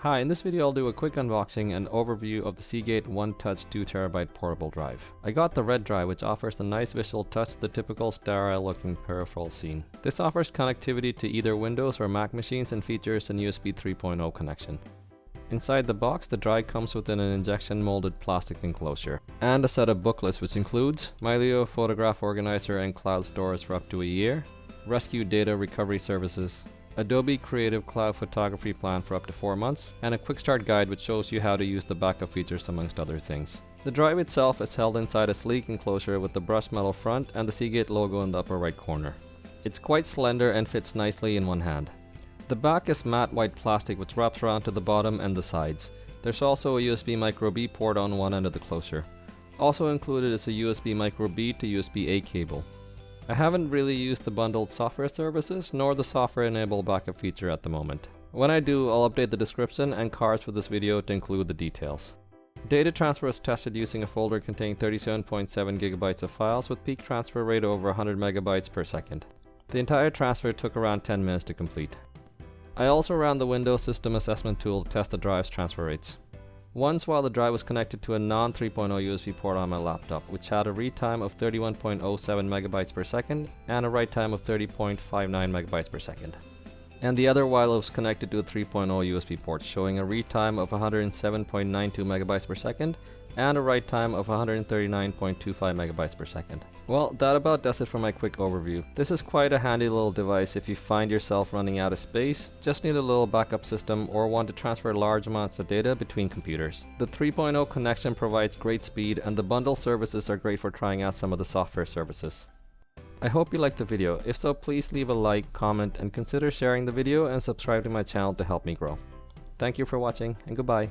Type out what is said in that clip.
Hi, in this video I'll do a quick unboxing and overview of the Seagate One Touch 2TB portable drive. I got the red drive, which offers a nice visual touch to the typical sterile looking peripheral scene. This offers connectivity to either Windows or Mac machines and features a USB 3.0 connection. Inside the box, the drive comes within an injection molded plastic enclosure and a set of booklets which includes Mylio Photograph Organizer and Cloud Storage for up to a year, Rescue Data Recovery Services, Adobe Creative Cloud Photography Plan for up to 4 months, and a quick start guide which shows you how to use the backup features amongst other things. The drive itself is held inside a sleek enclosure with the brushed metal front and the Seagate logo in the upper right corner. It's quite slender and fits nicely in one hand. The back is matte white plastic which wraps around to the bottom and the sides. There's also a USB micro B port on one end of the closure. Also included is a USB micro B to USB A cable. I haven't really used the bundled software services nor the software enabled backup feature at the moment. When I do, I'll update the description and cards for this video to include the details. Data transfer was tested using a folder containing 37.7 GB of files with peak transfer rate over 100 MB per second. The entire transfer took around 10 minutes to complete. I also ran the Windows System Assessment tool to test the drive's transfer rates. Once while the drive was connected to a non-3.0 USB port on my laptop, which had a read time of 31.07 MB per second and a write time of 30.59 MB per second. And the other while it was connected to a 3.0 USB port, showing a read time of 107.92 MB per second and a write time of 139.25 MB per second. Well, that about does it for my quick overview. This is quite a handy little device if you find yourself running out of space, just need a little backup system, or want to transfer large amounts of data between computers. The 3.0 connection provides great speed, and the bundle services are great for trying out some of the software services. I hope you liked the video. If so, please leave a like, comment, and consider sharing the video and subscribe to my channel to help me grow. Thank you for watching, and goodbye.